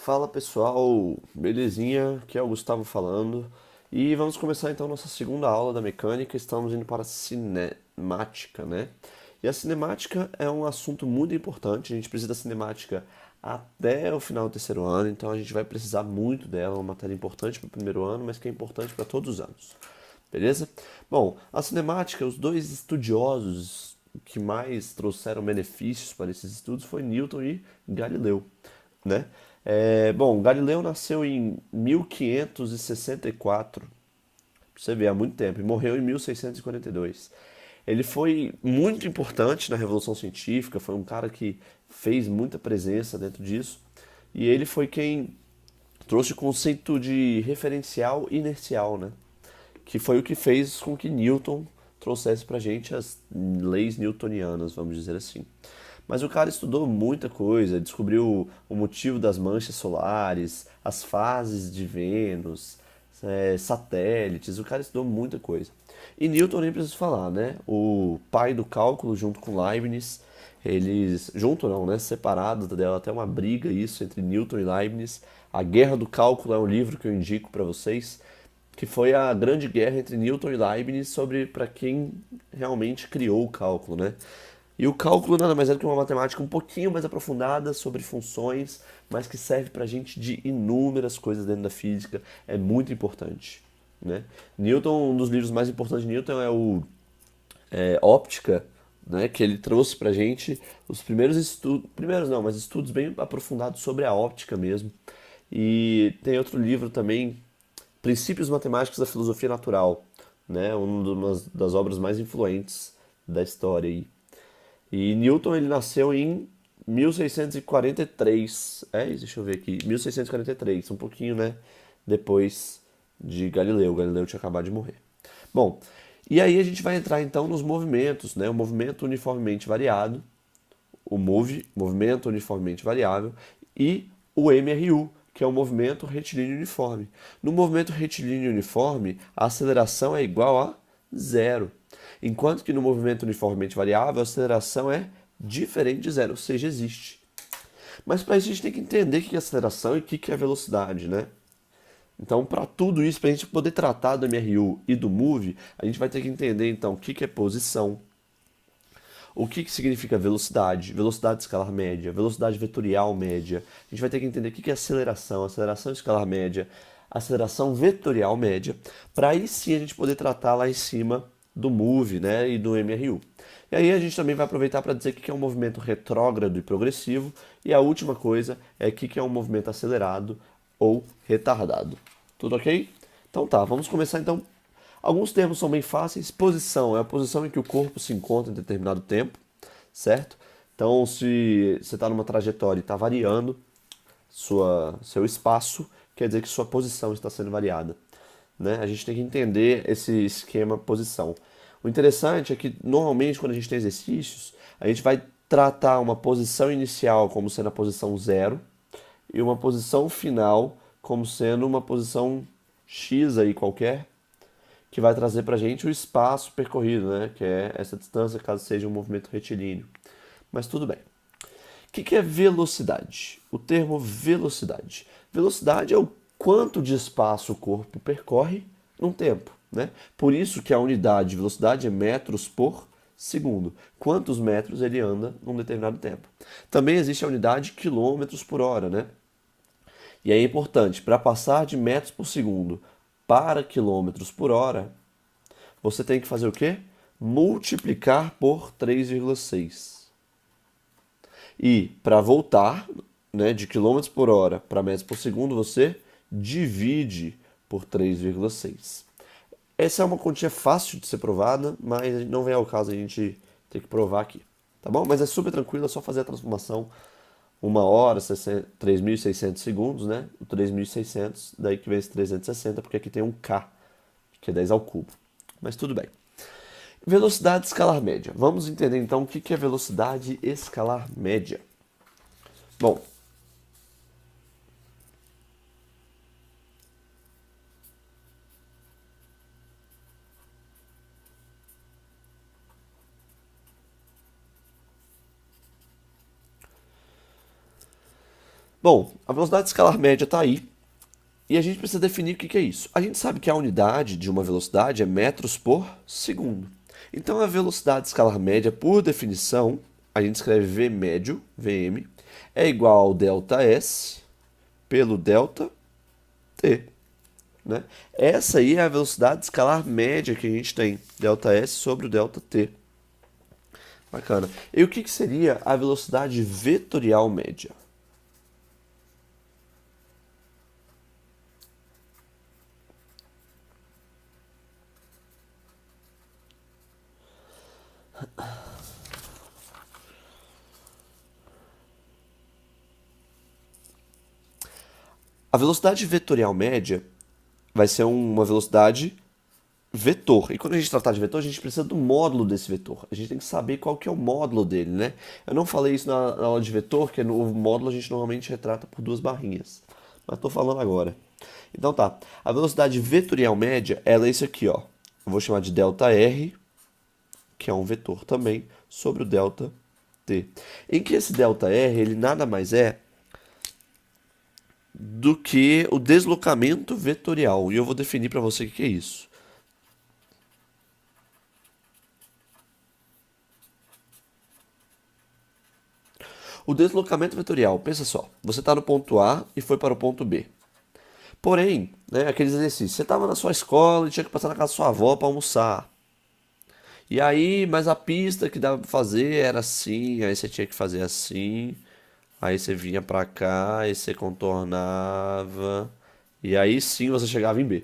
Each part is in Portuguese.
Fala pessoal, belezinha? Aqui é o Gustavo falando e vamos começar então nossa segunda aula da mecânica. Estamos indo para a cinemática, né? E a cinemática é um assunto muito importante. A gente precisa da cinemática até o final do terceiro ano, então a gente vai precisar muito dela. É uma matéria importante para o primeiro ano, mas que é importante para todos os anos, beleza? Bom, a cinemática, os dois estudiosos que mais trouxeram benefícios para esses estudos foi Newton e Galileu, né? Bom, Galileu nasceu em 1564, pra você ver, há muito tempo, e morreu em 1642. Ele foi muito importante na Revolução Científica, foi um cara que fez muita presença dentro disso, e ele foi quem trouxe o conceito de referencial inercial, né? Que foi o que fez com que Newton trouxesse pra gente as leis newtonianas, vamos dizer assim. Mas o cara estudou muita coisa, descobriu o motivo das manchas solares, as fases de Vênus, satélites, o cara estudou muita coisa. E Newton nem preciso falar, né? O pai do cálculo junto com Leibniz, eles, junto não, né? Separados dela, até uma briga isso entre Newton e Leibniz. A Guerra do Cálculo é um livro que eu indico para vocês, que foi a grande guerra entre Newton e Leibniz sobre para quem realmente criou o cálculo, né? E o cálculo nada mais é do que uma matemática um pouquinho mais aprofundada sobre funções, mas que serve para a gente de inúmeras coisas dentro da física. É muito importante, né? Newton, um dos livros mais importantes de Newton é o Óptica, né? Que ele trouxe para a gente os primeiros estudos, primeiros não, mas estudos bem aprofundados sobre a óptica mesmo. E tem outro livro também, Princípios Matemáticos da Filosofia Natural, né? Uma das obras mais influentes da história aí. E Newton ele nasceu em 1643. Deixa eu ver aqui. 1643, um pouquinho, né? Depois de Galileu. Galileu tinha acabado de morrer. Bom, e aí a gente vai entrar então nos movimentos, né? O movimento uniformemente variado, o MOVE, movimento uniformemente variável, e o MRU, que é o movimento retilíneo uniforme. No movimento retilíneo uniforme, a aceleração é igual a zero, enquanto que no movimento uniformemente variável, a aceleração é diferente de zero, ou seja, existe. Mas para isso a gente tem que entender o que é aceleração e o que é velocidade, né? Então, para tudo isso, para a gente poder tratar do MRU e do MOVE, a gente vai ter que entender então o que é posição, o que significa velocidade, velocidade escalar média, velocidade vetorial média. A gente vai ter que entender o que é aceleração, aceleração escalar média, aceleração vetorial média, para aí sim a gente poder tratar lá em cima do MOVE, né, e do MRU. E aí a gente também vai aproveitar para dizer o que é um movimento retrógrado e progressivo, e a última coisa é o que é um movimento acelerado ou retardado. Tudo ok? Então tá, vamos começar então. Alguns termos são bem fáceis. Posição é a posição em que o corpo se encontra em determinado tempo, certo? Então, se você está numa trajetória e está variando seu espaço, quer dizer que sua posição está sendo variada, né? A gente tem que entender esse esquema posição. O interessante é que, normalmente, quando a gente tem exercícios, a gente vai tratar uma posição inicial como sendo a posição zero e uma posição final como sendo uma posição X aí qualquer, que vai trazer para a gente o espaço percorrido, né? Que é essa distância, caso seja um movimento retilíneo. Mas tudo bem. O que é velocidade? O termo velocidade. Velocidade é o quanto de espaço o corpo percorre num tempo, né? Por isso que a unidade de velocidade é metros por segundo. Quantos metros ele anda num determinado tempo. Também existe a unidade quilômetros por hora, né? E é importante, para passar de metros por segundo para quilômetros por hora, você tem que fazer o quê? Multiplicar por 3,6. E para voltar, né, de quilômetros por hora para metros por segundo, você divide por 3,6. Essa é uma continha fácil de ser provada, mas não vem ao caso a gente ter que provar aqui. Tá bom? Mas é super tranquilo, é só fazer a transformação. 1 hora, 3.600 segundos, né? O 3.600, daí que vem esse 360, porque aqui tem um K, que é 10 ao cubo. Mas tudo bem. Velocidade escalar média. Vamos entender então o que é velocidade escalar média. Bom, Bom, a velocidade escalar média está aí. E a gente precisa definir o que é isso. A gente sabe que a unidade de uma velocidade é metros por segundo. Então a velocidade escalar média, por definição, a gente escreve V médio, Vm, é igual ao ΔS pelo ΔT. Né? Essa aí é a velocidade escalar média que a gente tem, ΔS sobre o ΔT. Bacana. E o que seria a velocidade vetorial média? A velocidade vetorial média vai ser uma velocidade vetor. E quando a gente tratar de vetor, a gente precisa do módulo desse vetor. A gente tem que saber qual que é o módulo dele, né? Eu não falei isso na aula de vetor, que no módulo a gente normalmente retrata por duas barrinhas. Mas estou falando agora. Então tá, a velocidade vetorial média, ela é isso aqui, ó. Eu vou chamar de ΔR, que é um vetor também, sobre o ΔT. Em que esse ΔR, ele nada mais é do que o deslocamento vetorial. E eu vou definir para você o que é isso. O deslocamento vetorial, pensa só, você está no ponto A e foi para o ponto B. Porém, né, aqueles exercícios, você estava na sua escola e tinha que passar na casa da sua avó para almoçar. E aí, mas a pista que dava para fazer era assim, aí você tinha que fazer assim, aí você vinha para cá, aí você contornava, e aí sim você chegava em B.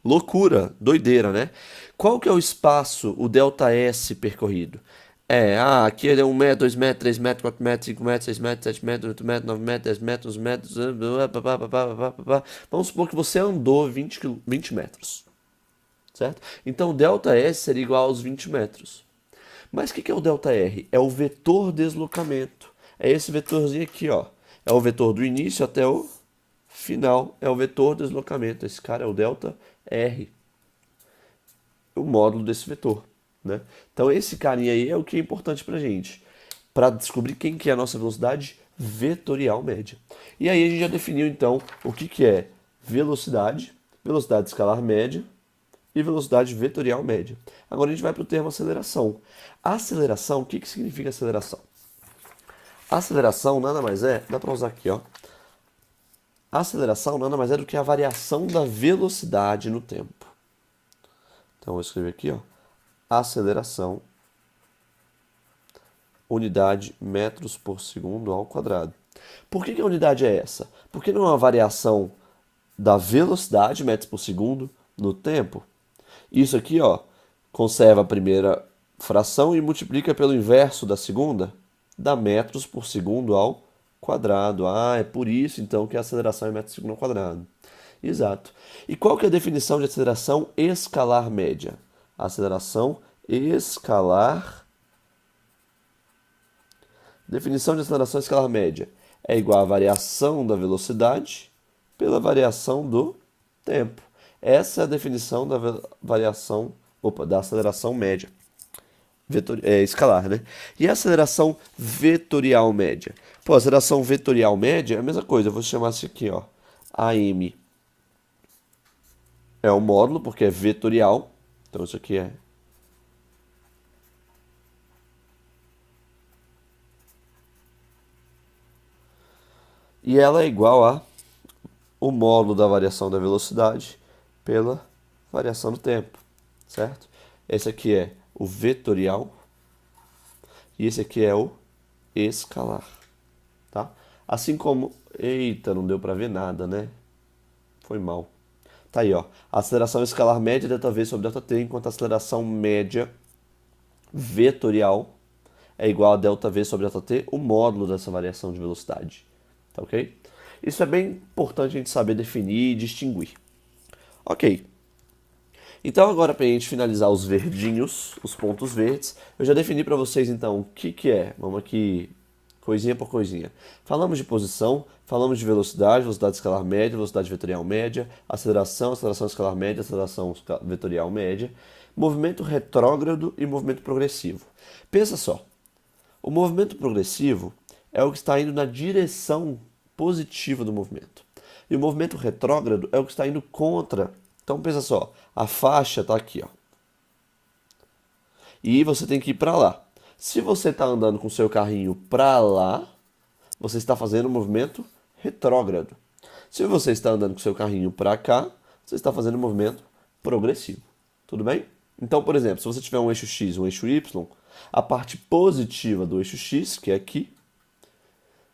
Loucura, doideira, né? Qual que é o espaço, o ΔS percorrido? Aqui é 1 metro, 2 metros, 3 metros, 4 metros, 5 metros, 6 metros, 7 metros, 8 metros, 9 metros, 10 metros, 11 metros. Vamos supor que você andou 20 metros, certo? Então o ΔS seria igual aos 20 metros. Mas o que é o ΔR? É o vetor deslocamento. É esse vetorzinho aqui, ó. É o vetor do início até o final. É o vetor deslocamento. Esse cara é o ΔR. O módulo desse vetor. Né? Então esse carinha aí é o que é importante pra gente. Para descobrir quem que é a nossa velocidade vetorial média. E aí a gente já definiu então o que é velocidade, velocidade escalar média e velocidade vetorial média. Agora a gente vai para o termo aceleração. A aceleração, o que significa aceleração? A aceleração nada mais é, dá para usar aqui, ó. A aceleração nada mais é do que a variação da velocidade no tempo. Então eu vou escrever aqui, ó. Aceleração, unidade metros por segundo ao quadrado. Por que a unidade é essa? Porque não é uma variação da velocidade, metros por segundo, no tempo. Isso aqui, ó, conserva a primeira fração e multiplica pelo inverso da segunda, dá metros por segundo ao quadrado. É por isso então que a aceleração é metros por segundo ao quadrado. Exato. E qual que é a definição de aceleração escalar média? A aceleração escalar. Definição de aceleração escalar média é igual à variação da velocidade pela variação do tempo. Essa é a definição da variação, da aceleração média. Escalar, né? E a aceleração vetorial média? Pô, a aceleração vetorial média é a mesma coisa. Eu vou chamar isso aqui, ó. AM é o módulo, porque é vetorial. Então isso aqui é... E ela é igual a o módulo da variação da velocidade pela variação do tempo, certo? Esse aqui é o vetorial e esse aqui é o escalar, tá? Assim como... Eita, não deu para ver nada, né? Foi mal. Tá aí, ó. A aceleração escalar média é ΔV sobre ΔT, enquanto a aceleração média vetorial é igual a ΔV sobre ΔT, o módulo dessa variação de velocidade. Tá ok? Isso é bem importante a gente saber definir e distinguir. Ok. Então agora para a gente finalizar os verdinhos, os pontos verdes, eu já defini para vocês então o que é. Vamos aqui, coisinha por coisinha. Falamos de posição, falamos de velocidade, velocidade escalar média, velocidade vetorial média, aceleração, aceleração escalar média, aceleração vetorial média, movimento retrógrado e movimento progressivo. Pensa só, o movimento progressivo é o que está indo na direção positiva do movimento. E o movimento retrógrado é o que está indo contra. Então pensa só, a faixa está aqui, ó. E você tem que ir para lá. Se você está andando com o seu carrinho para lá, você está fazendo um movimento retrógrado. Se você está andando com o seu carrinho para cá, você está fazendo um movimento progressivo. Tudo bem? Então, por exemplo, se você tiver um eixo X e um eixo Y, a parte positiva do eixo X, que é aqui,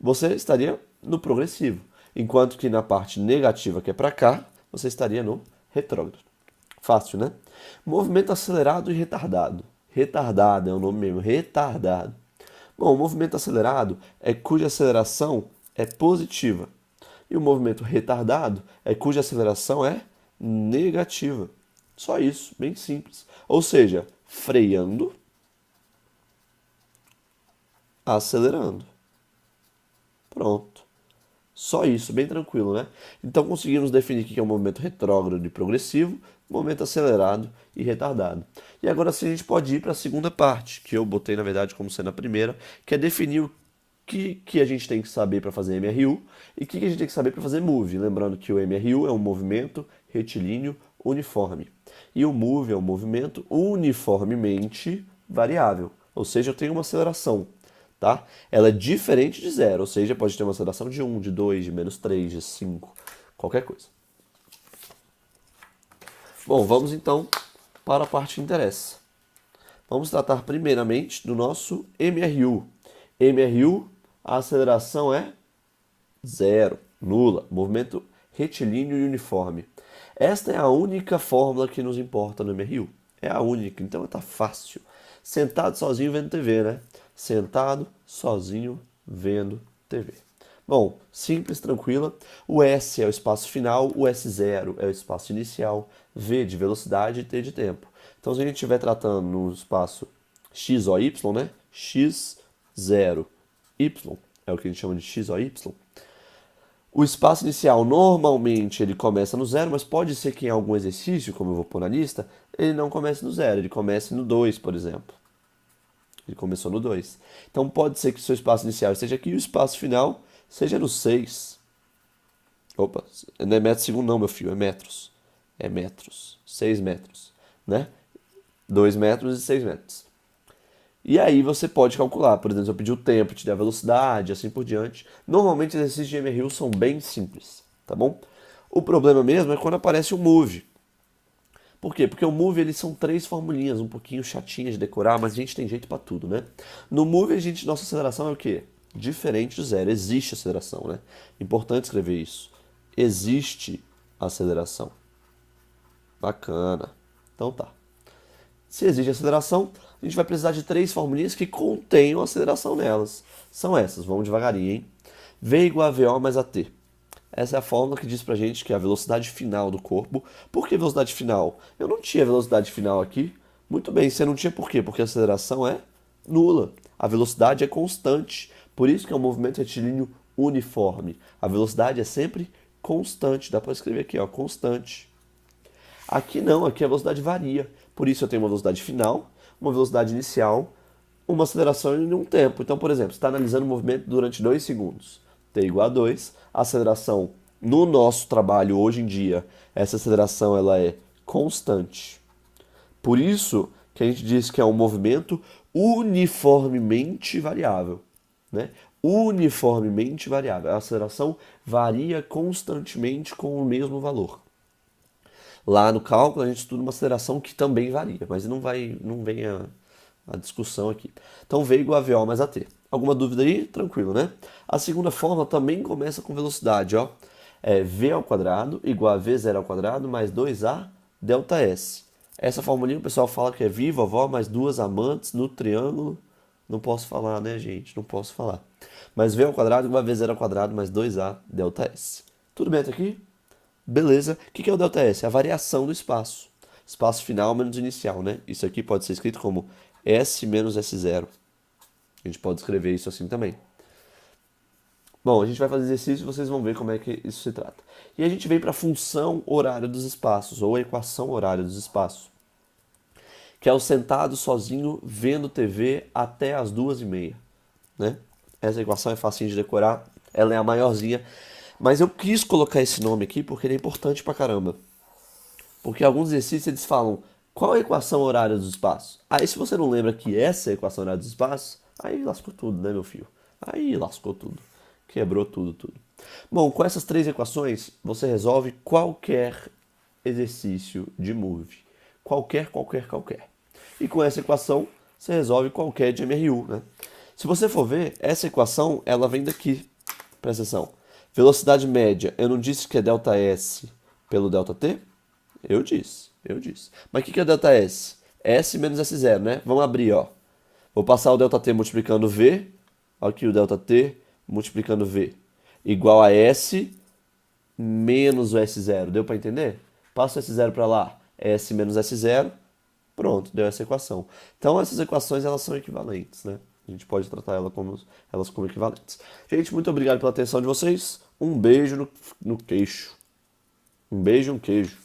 você estaria no progressivo. Enquanto que na parte negativa, que é para cá, você estaria no retrógrado. Fácil, né? Movimento acelerado e retardado. Retardado é o nome mesmo, retardado. Bom, o movimento acelerado é cuja aceleração é positiva. E o movimento retardado é cuja aceleração é negativa. Só isso, bem simples. Ou seja, freando, acelerando. Pronto. Só isso, bem tranquilo, né? Então conseguimos definir o que é um movimento retrógrado e progressivo, movimento acelerado e retardado. E agora sim a gente pode ir para a segunda parte, que eu botei na verdade como sendo a primeira, que é definir o que a gente tem que saber para fazer MRU e o que a gente tem que saber para fazer MOVE. Lembrando que o MRU é um movimento retilíneo uniforme. E o MOVE é um movimento uniformemente variável. Ou seja, eu tenho uma aceleração. Tá? Ela é diferente de zero, ou seja, pode ter uma aceleração de 1, de 2, de -3, de 5, qualquer coisa. Bom, vamos então para a parte que interessa. Vamos tratar primeiramente do nosso MRU. MRU, a aceleração é zero, nula, movimento retilíneo e uniforme. Esta é a única fórmula que nos importa no MRU. É a única, então está fácil. Sentado sozinho vendo TV, né? Sentado, sozinho, vendo TV. Bom, simples, tranquila. O S é o espaço final, o S0 é o espaço inicial, V de velocidade e T de tempo. Então, se a gente estiver tratando no espaço X ou Y, né? X0, Y é o que a gente chama de X ou Y. O espaço inicial, normalmente, ele começa no zero, mas pode ser que em algum exercício, como eu vou pôr na lista, ele não comece no zero, ele comece no 2, por exemplo. Ele começou no 2. Então pode ser que o seu espaço inicial esteja aqui e o espaço final seja no 6. Opa, não é metro segundo não, meu filho, é metros. É metros, 6 metros, né? 2 metros e 6 metros. E aí você pode calcular, por exemplo, se eu pedir o tempo, te der a velocidade, assim por diante. Normalmente exercícios de MRU são bem simples, tá bom? O problema mesmo é quando aparece o MOVE. Por quê? Porque o MOVE eles são 3 formulinhas, um pouquinho chatinhas de decorar, mas a gente tem jeito para tudo, né? No MOVE nossa aceleração é o quê? Diferente do zero, existe aceleração, né? Importante escrever isso. Existe aceleração. Bacana. Então tá. Se existe aceleração, a gente vai precisar de 3 formulinhas que contenham aceleração nelas. São essas, vamos devagarinho, hein? V igual a VO mais AT. Essa é a fórmula que diz pra gente que é a velocidade final do corpo. Por que velocidade final? Eu não tinha velocidade final aqui. Muito bem, você não tinha por quê? Porque a aceleração é nula. A velocidade é constante. Por isso que é um movimento retilíneo uniforme. A velocidade é sempre constante. Dá para escrever aqui, ó, constante. Aqui não, aqui a velocidade varia. Por isso eu tenho uma velocidade final, uma velocidade inicial, uma aceleração e um tempo. Então, por exemplo, você está analisando o movimento durante 2 segundos. T igual a 2. A aceleração no nosso trabalho hoje em dia, essa aceleração ela é constante. Por isso que a gente diz que é um movimento uniformemente variável, né? Uniformemente variável. A aceleração varia constantemente com o mesmo valor. Lá no cálculo a gente estuda uma aceleração que também varia, mas não vem a discussão aqui. Então V igual a VO mais AT. Alguma dúvida aí? Tranquilo, né? A segunda fórmula também começa com velocidade, ó. É V ao quadrado igual a V0 ao quadrado mais 2A delta S. Essa formulinha o pessoal fala que é vi, vovó, mais 2 amantes no triângulo. Não posso falar, né, gente? Não posso falar. Mas V ao quadrado igual a V0 ao quadrado mais 2A delta S. Tudo bem até aqui? Beleza. O que é o delta S? É a variação do espaço. Espaço final menos inicial, né? Isso aqui pode ser escrito como S menos S0. A gente pode escrever isso assim também. Bom, a gente vai fazer exercício e vocês vão ver como é que isso se trata. E a gente vem para a função horária dos espaços, ou a equação horária dos espaços, que é o sentado sozinho vendo TV até as 2h30, né? Essa equação é facinho de decorar. ela é a maiorzinha. Mas eu quis colocar esse nome aqui porque ele é importante pra caramba. Porque alguns exercícios eles falam qual é a equação horária dos espaços. Aí se você não lembra que essa é a equação horária dos espaços, aí lascou tudo, né, meu filho? Aí lascou tudo. Quebrou tudo, tudo. Bom, com essas três equações, você resolve qualquer exercício de move. Qualquer, qualquer, qualquer. E com essa equação, você resolve qualquer de MRU, né? Se você for ver, essa equação, ela vem daqui. Presta atenção. Velocidade média, eu não disse que é delta S pelo delta T? Eu disse, eu disse. Mas o que é delta S? S menos S0, né? Vamos abrir, ó. Vou passar o delta T multiplicando V. Aqui o delta T multiplicando V. Igual a S menos o S0. Deu para entender? Passa o S0 para lá. S menos S0. Pronto, deu essa equação. Então essas equações elas são equivalentes, né? A gente pode tratar elas como equivalentes. Gente, muito obrigado pela atenção de vocês. Um beijo no queixo. Um beijo e um queijo.